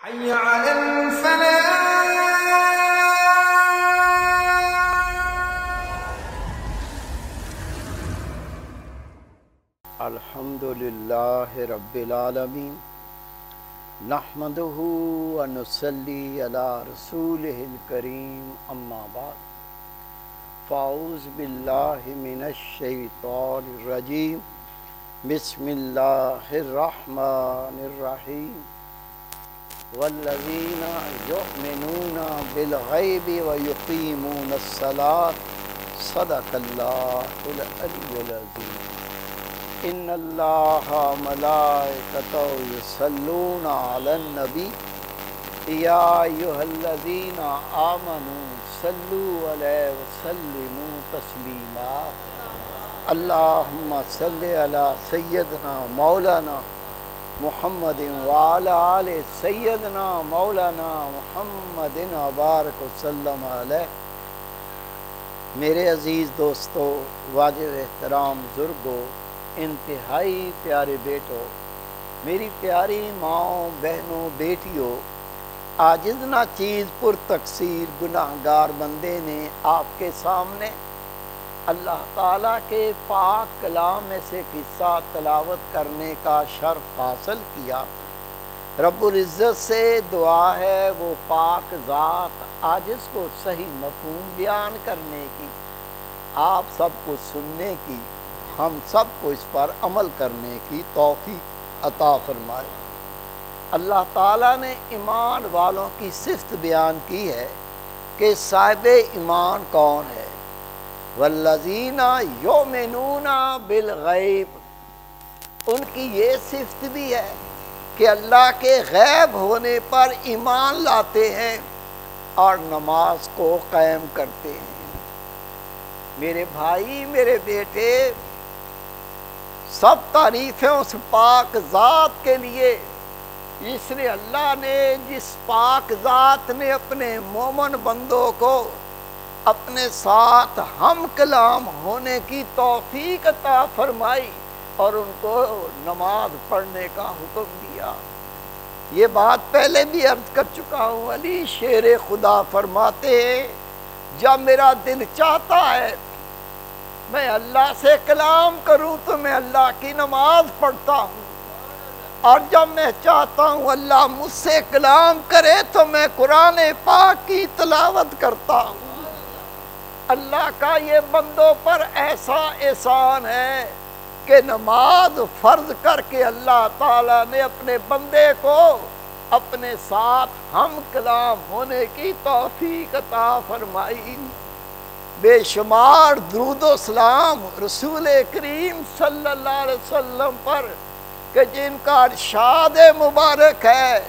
حي على الفلاح. الحمد للہ رب العالمین نحمدہ ونصلی علی رسولہ الکریم اما بعد فاعوذ باللہ من الشیطان الرجیم بسم اللہ الرحمن الرحیم والذین یؤمنون بالغیب ویقیمون الصلاة صدق اللہ العلی العظیم ان اللہ ملائکتہ یصلون علی النبی یا ایھا الذین آمنوا صلوا علیہ وسلموا تسلیما اللہم صلی علی سیدنا مولانا محمد وعلی آل سیدنا مولانا محمد وبارک وسلم علیہ۔ میرے عزیز دوستو، واجب احترام بزرگو، انتہائی پیارے بیٹو، میری پیاری ماں، بہنوں، بیٹیوں، عاجز نہ چیز پر تقصیر گناہگار بندے نے آپ کے سامنے اللہ تعالیٰ کے پاک کلام میں سے قصہ تلاوت کرنے کا شرف حاصل کیا۔ رب العزت سے دعا ہے وہ پاک ذات عاجز کو صحیح مفہوم بیان کرنے کی، آپ سب کو سننے کی، ہم سب کو اس پر عمل کرنے کی توفیق عطا فرمائے۔ اللہ تعالیٰ نے ایمان والوں کی صفت بیان کی ہے کہ صاحب ایمان کون ہے۔ والذین یؤمنون بالغیب، ان کی یہ صفت بھی ہے کہ اللہ کے غیب ہونے پر ایمان لاتے ہیں اور نماز کو قائم کرتے ہیں۔ میرے بھائی، میرے بیٹے، سب تعریفیں اس پاک ذات کے لیے جس نے جس پاک ذات نے اپنے مومن بندوں کو اپنے ساتھ ہم کلام ہونے کی توفیق عطا فرمائی اور ان کو نماز پڑھنے کا حکم دیا۔ یہ بات پہلے بھی عرض کر چکا ہوں، علی شیر خدا فرماتے ہیں جب میرا دل چاہتا ہے میں اللہ سے کلام کروں تو میں اللہ کی نماز پڑھتا ہوں، اور جب میں چاہتا ہوں اللہ مجھ سے کلام کرے تو میں قرآن پاک کی تلاوت کرتا ہوں۔ اللہ کا یہ بندوں پر ایسا احسان ہے کہ نماز فرض کر کے اللہ تعالیٰ نے اپنے بندے کو اپنے ساتھ ہم کلام ہونے کی توفیق عطا فرمائی۔ بے شمار درود و سلام رسول کریم صلی اللہ علیہ وسلم پر کہ جن کا ارشاد مبارک ہے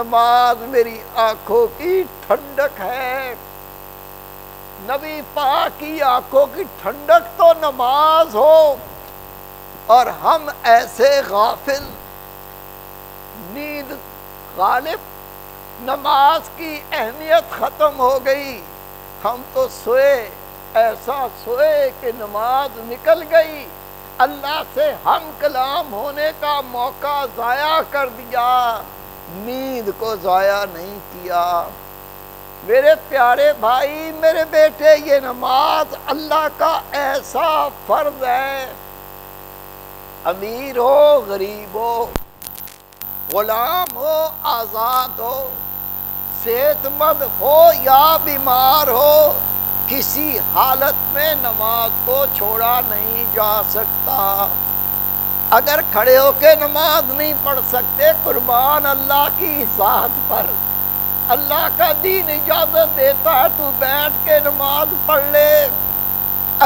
نماز میری آنکھوں کی ٹھنڈک ہے۔ نبی پاک کی آنکھوں کی ٹھنڈک تو نماز ہو، اور ہم ایسے غافل، نیند غالب، نماز کی اہمیت ختم ہو گئی، ہم تو سوئے، ایسا سوئے کہ نماز نکل گئی، اللہ سے ہم کلام ہونے کا موقع ضائع کر دیا، نیند کو ضائع نہیں کیا۔ میرے پیارے بھائی، میرے بیٹے، یہ نماز اللہ کا ایسا فرض ہے، امیر ہو، غریب ہو، غلام ہو، آزاد ہو، صحت مند ہو یا بیمار ہو، کسی حالت میں نماز کو چھوڑا نہیں جا سکتا۔ اگر کھڑے ہو کے نماز نہیں پڑھ سکتے، قربان اللہ کی ذات پر، اللہ کا دین اجازت دیتا ہے تو بیٹھ کے نماز پڑھ لے۔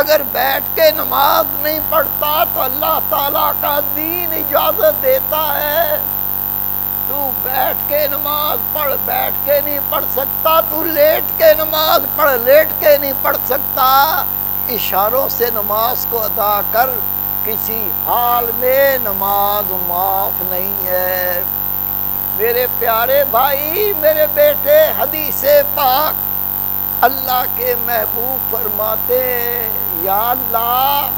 اگر بیٹھ کے نماز نہیں پڑھتا تو اللہ تعالیٰ کا دین اجازت دیتا ہے تو بیٹھ کے نماز پڑھ۔ بیٹھ کے نہیں پڑھ سکتا تو لیٹ کے نماز پڑھ، لیٹ کے نہیں پڑھ سکتا اشاروں سے نماز کو ادا کر، کسی حال میں نماز معاف نہیں ہے۔ میرے پیارے بھائی، میرے بیٹے، حدیث پاک اللہ کے محبوب فرماتے ہیں یا اللہ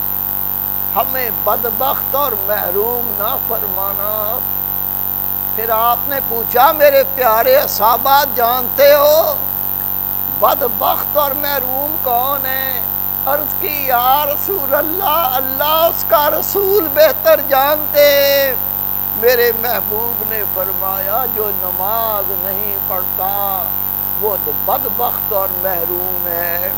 ہمیں بدبخت اور محروم نہ فرمانا، پھر آپ نے پوچھا میرے پیارے صحابہ جانتے ہو بدبخت اور محروم کون ہے؟ عرض کی یا رسول اللہ، اللہ اس کا رسول بہتر جانتے ہیں۔ میرے محبوب نے فرمایا جو نماز نہیں پڑھتا وہ تو بدبخت اور محروم ہے۔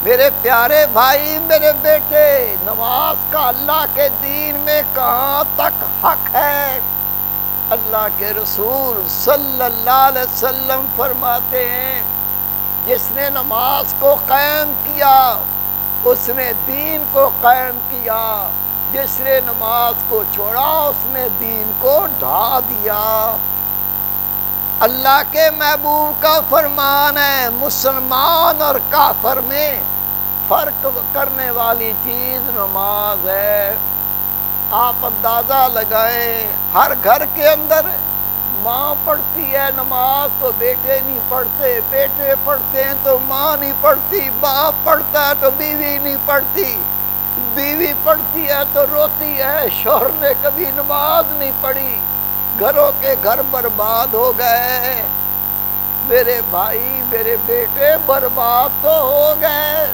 میرے پیارے بھائی، میرے بیٹے، نماز کا اللہ کے دین میں کہاں تک حق ہے؟ اللہ کے رسول صلی اللہ علیہ وسلم فرماتے ہیں جس نے نماز کو قائم کیا اس نے دین کو قائم کیا، جس نے نماز کو چھوڑا اس نے دین کو ڈھا دیا۔ اللہ کے محبوب کا فرمان ہے مسلمان اور کافر میں فرق کرنے والی چیز نماز ہے۔ آپ اندازہ لگائیں، ہر گھر کے اندر ماں پڑھتی ہے نماز تو بیٹے نہیں پڑھتے، بیٹے پڑھتے ہیں تو ماں نہیں پڑھتی، باپ پڑھتا ہے تو بیوی نہیں پڑھتی، بیوی پڑھتی ہے تو روتی ہے شوہر نے کبھی نماز نہیں پڑھی، گھروں کے گھر برباد ہو گئے۔ میرے بھائی، میرے بیٹے برباد تو ہو گئے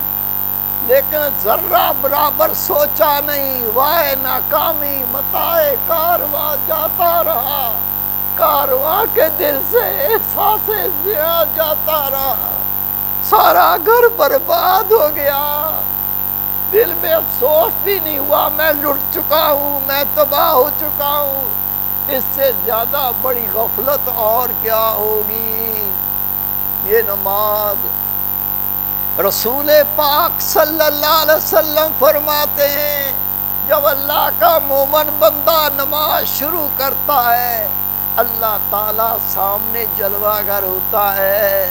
لیکن ذرہ برابر سوچا نہیں، وائے ناکامی متائے کارواں جاتا رہا، کارواں کے دل سے احساس زیاں جاتا رہا، سارا گھر برباد ہو گیا، دل میں افسوس بھی نہیں ہوا میں لٹ چکا ہوں، میں تباہ ہو چکا ہوں۔ اس سے زیادہ بڑی غفلت اور کیا ہوگی؟ یہ نماز رسول پاک صلی اللہ علیہ وسلم فرماتے ہیں جب اللہ کا مومن بندہ نماز شروع کرتا ہے اللہ تعالیٰ سامنے جلوہ گر ہوتا ہے،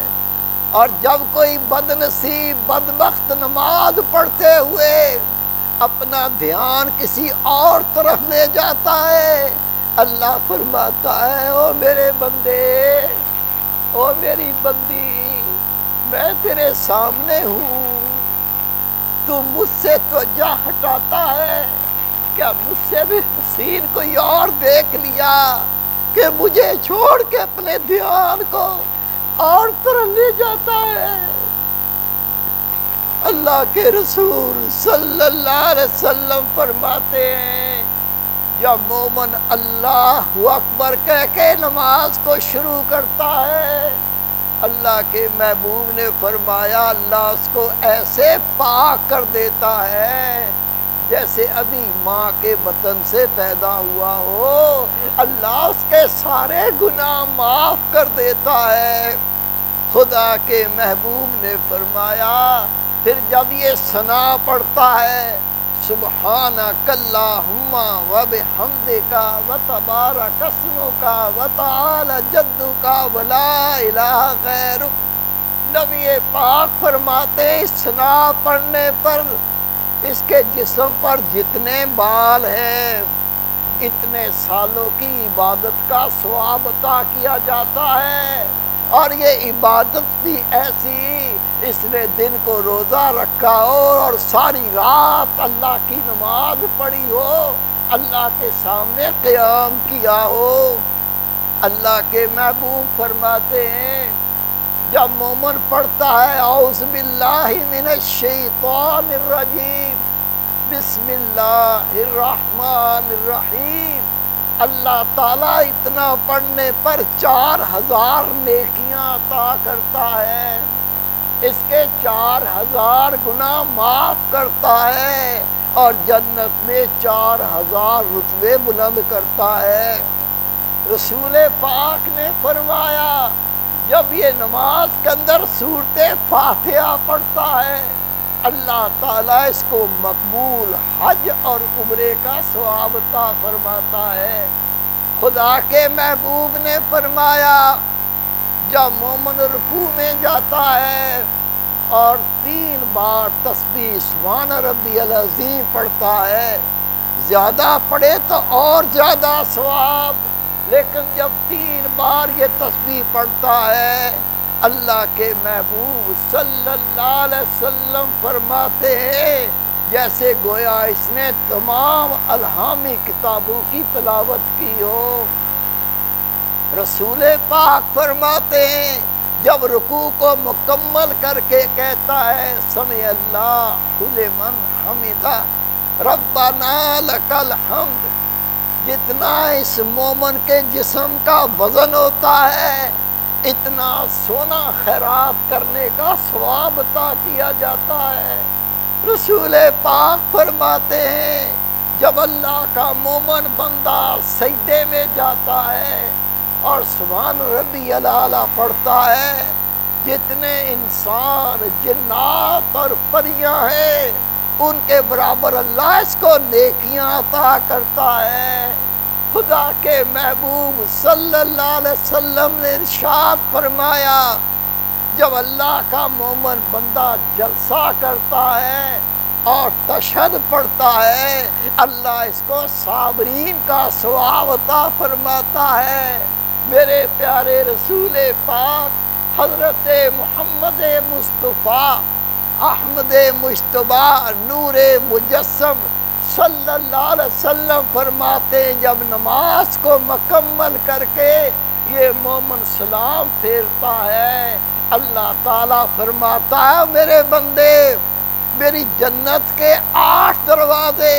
اور جب کوئی بد نصیب بدبخت نماز پڑھتے ہوئے اپنا دھیان کسی اور طرف لے جاتا ہے اللہ فرماتا ہے او میرے بندے، او میری بندی، میں تیرے سامنے ہوں، تو مجھ سے توجہ ہٹاتا ہے، کیا مجھ سے بھی حسین کوئی اور دیکھ لیا کہ مجھے چھوڑ کے اپنے دھیان کو اور طرف لے جاتا ہے؟ اللہ کے رسول صلی اللہ علیہ وسلم فرماتے ہیں جب مومن اللہ اکبر کہہ کے نماز کو شروع کرتا ہے اللہ کے محبوب نے فرمایا اللہ اس کو ایسے پاک کر دیتا ہے جیسے ابھی ماں کے بطن سے پیدا ہوا ہو، اللہ اس کے سارے گناہ معاف کر دیتا ہے۔ خدا کے محبوب نے فرمایا پھر جب یہ ثنا پڑھتا ہے سبحانک اللہم و بحمدک و تبارک اسمک و تعالی جدک و لا الہ غیرک، نبی پاک فرماتے اس ثنا پڑھنے پر اس کے جسم پر جتنے بال ہیں اتنے سالوں کی عبادت کا ثواب عطا کیا جاتا ہے، اور یہ عبادت بھی ایسی اس نے دن کو روزہ رکھا ہو اور ساری رات اللہ کی نماز پڑھی ہو، اللہ کے سامنے قیام کیا ہو۔ اللہ کے محبوب فرماتے ہیں جب مومن پڑھتا ہے اعوذ باللہ من الشیطان الرجیم بسم اللہ الرحمن الرحیم، اللہ تعالیٰ اتنا پڑھنے پر 4000 نیکیاں عطا کرتا ہے، اس کے 4000 گناہ معاف کرتا ہے اور جنت میں 4000 رتبے بلند کرتا ہے۔ رسول پاک نے فرمایا جب یہ نماز کے اندر سورۃ فاتحہ پڑھتا ہے اللہ تعالیٰ اس کو مقبول حج اور عمرے کا ثواب عطا فرماتا ہے۔ خدا کے محبوب نے فرمایا جب مومن رکوع میں جاتا ہے اور 3 بار تسبیح سبحان ربی العظیم پڑھتا ہے، زیادہ پڑھے تو اور زیادہ ثواب، لیکن جب 3 بار یہ تسبیح پڑھتا ہے اللہ کے محبوب صلی اللہ علیہ وسلم فرماتے ہیں جیسے گویا اس نے تمام الہامی کتابوں کی تلاوت کی ہو۔ رسول پاک فرماتے ہیں جب رکوع کو مکمل کر کے کہتا ہے سمع اللہ لمن حمدہ ربنا لک الحمد، جتنا اس مومن کے جسم کا وزن ہوتا ہے اتنا سونا خیرات کرنے کا ثواب عطا کیا جاتا ہے۔ رسول پاک فرماتے ہیں جب اللہ کا مومن بندہ سجدے میں جاتا ہے اور سبحان ربی الاعلیٰ پڑھتا ہے، جتنے انسان جنات اور پریاں ہیں ان کے برابر اللہ اس کو نیکیاں عطا کرتا ہے۔ خدا کے محبوب صلی اللہ علیہ وسلم نے ارشاد فرمایا جب اللہ کا مومن بندہ جلسہ کرتا ہے اور تشہد پڑھتا ہے اللہ اس کو صابرین کا ثواب عطا فرماتا ہے۔ میرے پیارے رسول پاک حضرت محمد مصطفیٰ احمد مجتبیٰ نور مجسم صلی اللہ علیہ وسلم فرماتے ہیں جب نماز کو مکمل کر کے یہ مومن سلام پھیرتا ہے اللہ تعالیٰ فرماتا ہے میرے بندے میری جنت کے 8 دروازے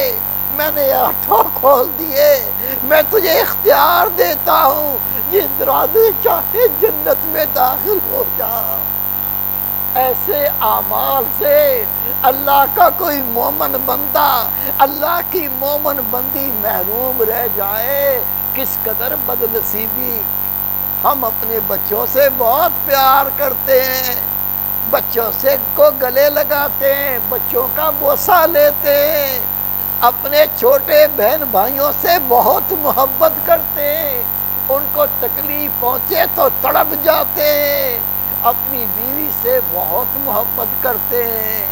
میں نے 8 کھول دیے، میں تجھے اختیار دیتا ہوں جس دروازے چاہے جنت میں داخل ہو جا۔ ایسے اعمال سے اللہ کا کوئی مومن بندہ اللہ کی مومن بندی محروم رہ جائے کس قدر بد نصیبی۔ ہم اپنے بچوں سے بہت پیار کرتے ہیں، بچوں سے کو گلے لگاتے ہیں، بچوں کا بوسہ لیتے ہیں، اپنے چھوٹے بہن بھائیوں سے بہت محبت کرتے ہیں، ان کو تکلیف پہنچے تو تڑپ جاتے ہیں، اپنی بیوی سے بہت محبت کرتے ہیں،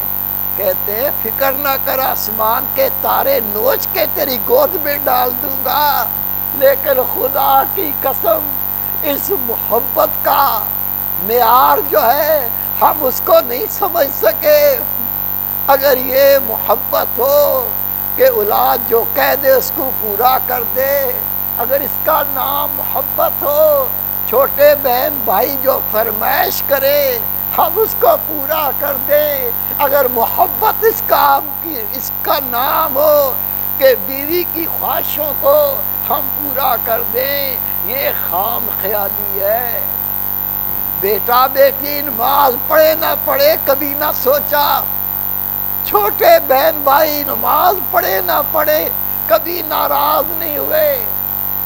کہتے ہیں فکر نہ کر آسمان کے تارے نوچ کے تیری گود میں ڈال دوں گا، لیکن خدا کی قسم اس محبت کا معیار جو ہے ہم اس کو نہیں سمجھ سکے۔ اگر یہ محبت ہو کہ اولاد جو کہہ دے اس کو پورا کر دے، اگر اس کا نام محبت ہو، چھوٹے بہن بھائی جو فرمائش کرے ہم اس کو پورا کر دیں، اگر محبت اس کا نام ہو کہ بیوی کی خواہشوں کو ہم پورا کر دیں، یہ خام خیالی ہے۔ بیٹا بیٹی نماز پڑھے نہ پڑھے کبھی نہ سوچا، چھوٹے بہن بھائی نماز پڑھے نہ پڑھے کبھی ناراض نہیں ہوئے،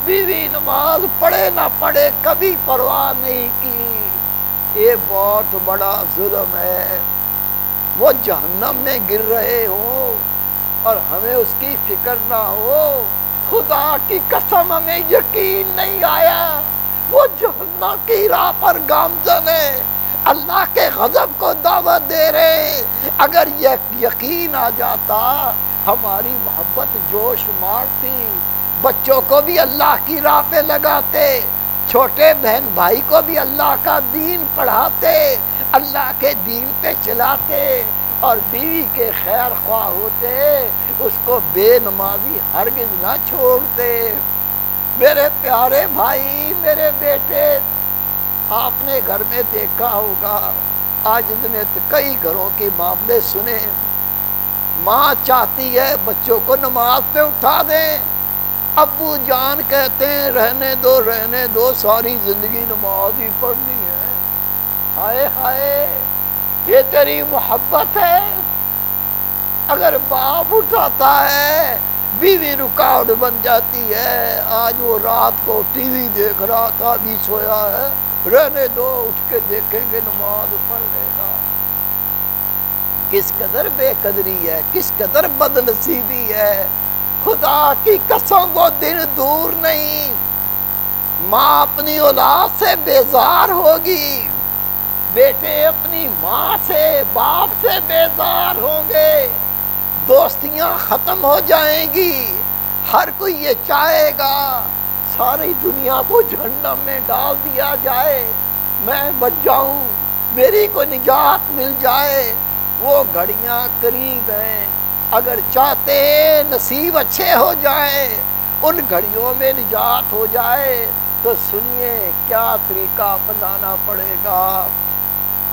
بیوی نماز پڑھے نہ پڑھے کبھی پرواہ نہیں کی۔ یہ بہت بڑا ظلم ہے، وہ جہنم میں گر رہے ہوں اور ہمیں اس کی فکر نہ ہو۔ خدا کی قسم ہمیں یقین نہیں آیا وہ جہنم کی راہ پر گامزن ہے، اللہ کے غضب کو دعوت دے رہے۔ اگر یہ یقین آ جاتا ہماری محبت جوش مارتی، بچوں کو بھی اللہ کی راہ پہ لگاتے، چھوٹے بہن بھائی کو بھی اللہ کا دین پڑھاتے، اللہ کے دین پہ چلاتے اور بیوی کے خیر خواہ ہوتے، اس کو بے نمازی ہرگز نہ چھوڑتے۔ میرے پیارے بھائی میرے بیٹے، آپ نے گھر میں دیکھا ہوگا آج نے کئی گھروں کے معاملے سنے، ماں چاہتی ہے بچوں کو نماز پہ اٹھا دیں، ابو جان کہتے ہیں رہنے دو ساری زندگی نماز ہی پڑھنی ہے۔ ہائے ہائے، یہ تیری محبت ہے؟ اگر باپ اٹھاتا ہے بیوی رکاوٹ بن جاتی ہے۔ آج وہ رات کو ٹی وی دیکھ رہا تھا ابھی سویا ہے، رہنے دو اٹھ کے دیکھیں گے نماز پڑھ لے گا۔ کس قدر بے قدری ہے، کس قدر بد نصیبی ہے۔ خدا کی قسم وہ دن دور نہیں، ماں اپنی اولاد سے بیزار ہوگی، بیٹے اپنی ماں سے باپ سے بیزار ہوں گے، دوستیاں ختم ہو جائیں گی، ہر کوئی یہ چاہے گا ساری دنیا کو جہنم میں ڈال دیا جائے، میں بچ جاؤں، میری کو نجات مل جائے۔ وہ گھڑیاں قریب ہیں، اگر چاہتے ہیں نصیب اچھے ہو جائیں، ان گھڑیوں میں نجات ہو جائے تو سنیے کیا طریقہ اپنانا پڑے گا۔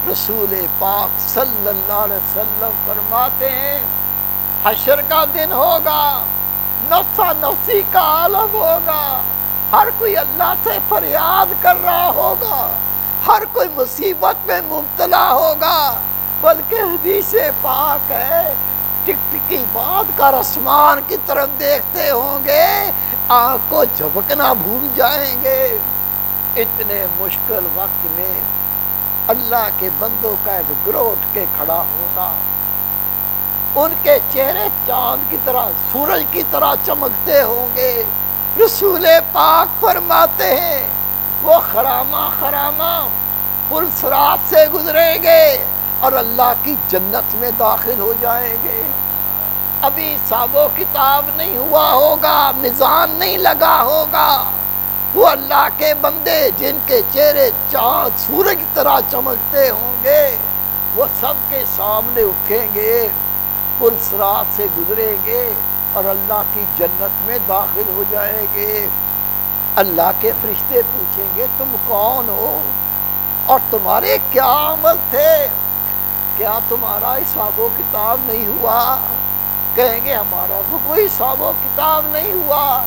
رسول پاک صلی اللہ علیہ وسلم فرماتے ہیں حشر کا دن ہوگا، نفسا نفسی کا عالم ہوگا، ہر کوئی اللہ سے فریاد کر رہا ہوگا، ہر کوئی مصیبت میں مبتلا ہوگا، بلکہ حدیث پاک ہے ٹکٹکی باندھ کر آسمان کی طرف دیکھتے ہوں گے، آنکھ کو جھپکنا بھول جائیں گے۔ اتنے مشکل وقت میں اللہ کے بندوں کا ایک گروہ اٹھ کے کھڑا ہوگا، ان کے چہرے چاند کی طرح سورج کی طرح چمکتے ہوں گے۔ رسول پاک فرماتے ہیں وہ خرامہ خرامہ پل صراط سے گزریں گے اور اللہ کی جنت میں داخل ہو جائیں گے۔ ابھی حساب و کتاب نہیں ہوا ہوگا، میزان نہیں لگا ہوگا، وہ اللہ کے بندے جن کے چہرے چاند سورج کی طرح چمکتے ہوں گے، وہ سب کے سامنے اٹھیں گے، پل صراط سے گزریں گے اور اللہ کی جنت میں داخل ہو جائیں گے۔ اللہ کے فرشتے پوچھیں گے تم کون ہو اور تمہارے کیا عمل تھے؟ کیا تمہارا حساب و کتاب نہیں ہوا؟ کہیں گے ہمارا کوئی حساب و کتاب نہیں ہوا۔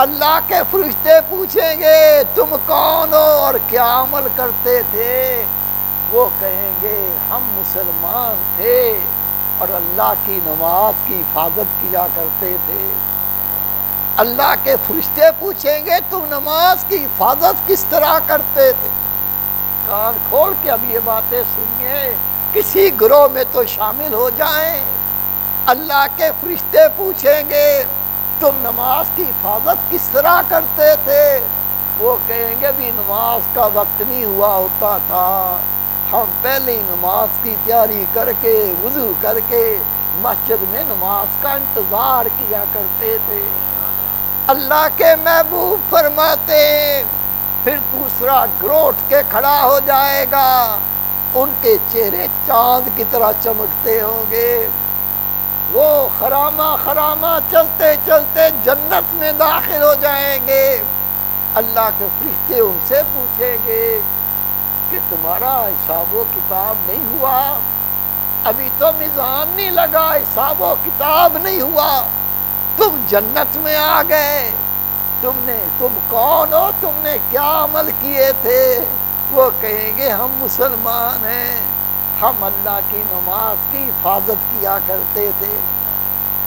اللہ کے فرشتے پوچھیں گے تم کون ہو اور کیا عمل کرتے تھے؟ وہ کہیں گے ہم مسلمان تھے اور اللہ کی نماز کی حفاظت کیا کرتے تھے۔ اللہ کے فرشتے پوچھیں گے تم نماز کی حفاظت کس طرح کرتے تھے؟ کان کھول کے اب یہ باتیں سنیے، کسی گروہ میں تو شامل ہو جائیں۔ اللہ کے فرشتے پوچھیں گے تم نماز کی حفاظت کس طرح کرتے تھے؟ وہ کہیں گے بھی نماز کا وقت نہیں ہوا ہوتا تھا، ہم پہلے ہی نماز کی تیاری کر کے وضو کر کے مسجد میں نماز کا انتظار کیا کرتے تھے۔ اللہ کے محبوب فرماتے ہیں پھر دوسرا گروہ اٹھ کے کھڑا ہو جائے گا، ان کے چہرے چاند کی طرح چمکتے ہوں گے، وہ خرامہ خرامہ چلتے چلتے جنت میں داخل ہو جائیں گے۔ اللہ کے فرشتے ان سے پوچھیں گے کہ تمہارا حساب و کتاب نہیں ہوا؟ ابھی تو میزان نہیں لگا، حساب و کتاب نہیں ہوا، تم جنت میں آ گئے، تم کون ہو، تم نے کیا عمل کیے تھے؟ وہ کہیں گے ہم مسلمان ہیں، ہم اللہ کی نماز کی حفاظت کیا کرتے تھے۔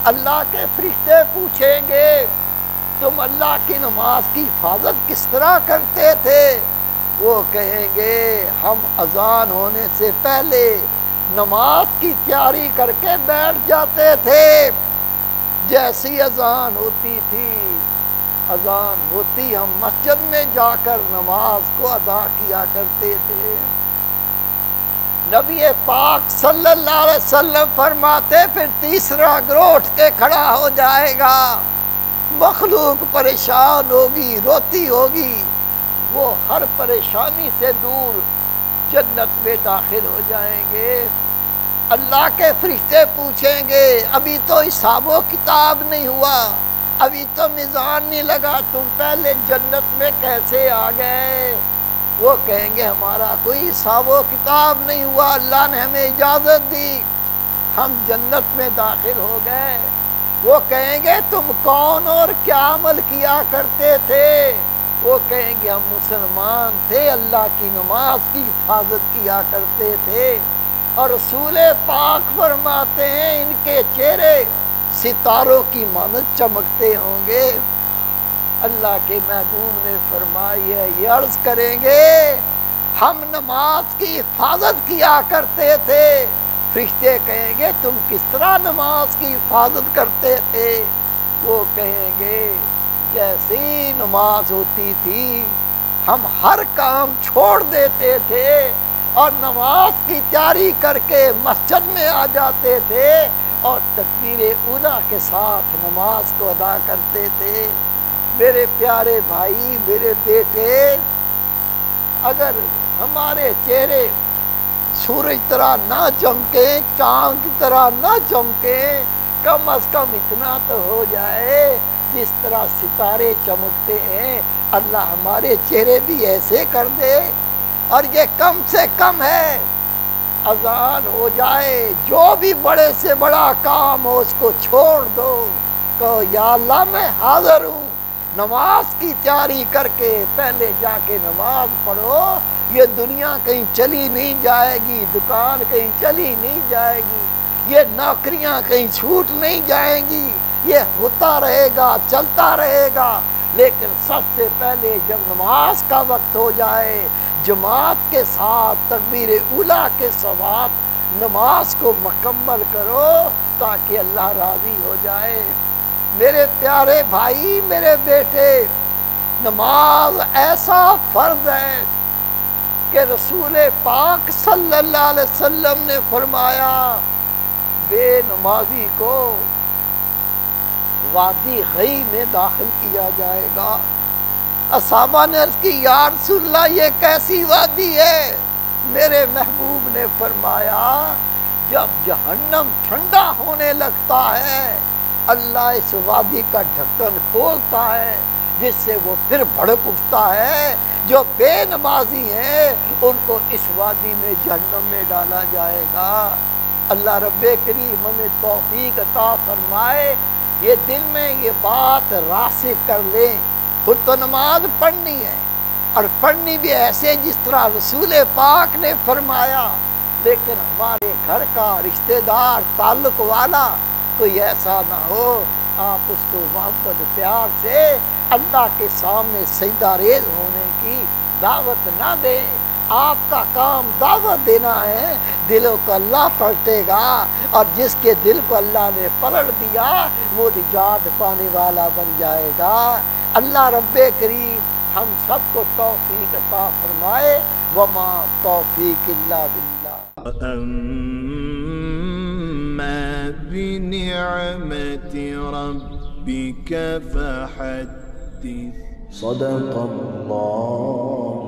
اللہ کے فرشتے پوچھیں گے تم اللہ کی نماز کی حفاظت کس طرح کرتے تھے؟ وہ کہیں گے ہم اذان ہونے سے پہلے نماز کی تیاری کر کے بیٹھ جاتے تھے، جیسی اذان ہوتی تھی، اذان ہوتی ہم مسجد میں جا کر نماز کو ادا کیا کرتے تھے۔ نبی پاک صلی اللہ علیہ وسلم فرماتے پھر تیسرا گروہ اٹھ کے کھڑا ہو جائے گا، مخلوق پریشان ہوگی، روتی ہوگی، وہ ہر پریشانی سے دور جنت میں داخل ہو جائیں گے۔ اللہ کے فرشتے پوچھیں گے ابھی تو حساب و کتاب نہیں ہوا، ابھی تو میزان نہیں لگا، تم پہلے جنت میں کیسے آ گئے؟ وہ کہیں گے ہمارا کوئی حساب و کتاب نہیں ہوا، اللہ نے ہمیں اجازت دی، ہم جنت میں داخل ہو گئے۔ وہ کہیں گے تم کون اور کیا عمل کیا کرتے تھے؟ وہ کہیں گے ہم مسلمان تھے، اللہ کی نماز کی حفاظت کیا کرتے تھے۔ اور رسول پاک فرماتے ہیں ان کے چہرے ستاروں کی مانند چمکتے ہوں گے۔ اللہ کے محبوب نے فرمائی ہے یہ عرض کریں گے ہم نماز کی حفاظت کیا کرتے تھے۔ فرشتے کہیں گے تم کس طرح نماز کی حفاظت کرتے تھے؟ وہ کہیں گے جیسی نماز ہوتی تھی ہم ہر کام چھوڑ دیتے تھے اور نماز کی تیاری کر کے مسجد میں آ جاتے تھے اور تکبیر اولیٰ کے ساتھ نماز کو ادا کرتے تھے۔ میرے پیارے بھائی، میرے بیٹے، اگر ہمارے چہرے سورج طرح نہ چمکیں، چاند کی طرح نہ چمکیں، کم از کم اتنا تو ہو جائے جس طرح ستارے چمکتے ہیں اللہ ہمارے چہرے بھی ایسے کر دے. اور یہ کم سے کم ہے، اذان ہو جائے جو بھی بڑے سے بڑا کام ہو اس کو چھوڑ دو، کہو یا اللہ میں حاضر ہوں. نماز کی تیاری کر کے پہلے جا کے نماز پڑھو. یہ دنیا کہیں چلی نہیں جائے گی، دکان کہیں چلی نہیں جائے گی، یہ نوکریاں کہیں چھوٹ نہیں جائیں گی، یہ ہوتا رہے گا، چلتا رہے گا. لیکن سب سے پہلے جب نماز کا وقت ہو جائے جماعت کے ساتھ تکبیر اولیٰ کے ساتھ نماز کو مکمل کرو تاکہ اللہ راضی ہو جائے. میرے پیارے بھائی، میرے بیٹے، نماز ایسا فرض ہے کہ رسول پاک صلی اللہ علیہ وسلم نے فرمایا بے نمازی کو وادی غی میں داخل کیا جائے گا. اصحابہ نے عرض کی یا رسول اللہ یہ کیسی وادی ہے؟ میرے محبوب نے فرمایا جب جہنم ٹھنڈا ہونے لگتا ہے اللہ اس وادی کا ڈھکن کھولتا ہے جس سے وہ پھر بھڑک اٹھتا ہے. جو بے نمازی ہیں ان کو اس وادی میں جہنم میں ڈالا جائے گا. اللہ رب کریم ہمیں توفیق عطا فرمائے. یہ دل میں یہ بات راسخ کر لیں، خود تو نماز پڑھنی ہے اور پڑھنی بھی ایسے جس طرح رسول پاک نے فرمایا، لیکن ہمارے گھر کا رشتہ دار تعلق والا کوئی ایسا نہ ہو آپ اس کو محبت پیار سے اللہ کے سامنے سجدہ ریز ہونے کی دعوت نہ دیں. آپ کا کام دعوت دینا ہے، دلوں کو اللہ پلٹے گا اور جس کے دل کو اللہ نے پلٹ دیا وہ نجات پانے والا بن جائے گا. اللہ رب کریم ہم سب کو توفیق عطا فرمائے. وما توفیق الا باللہ. اما بنعمت ربک فحدث. صدق اللہ.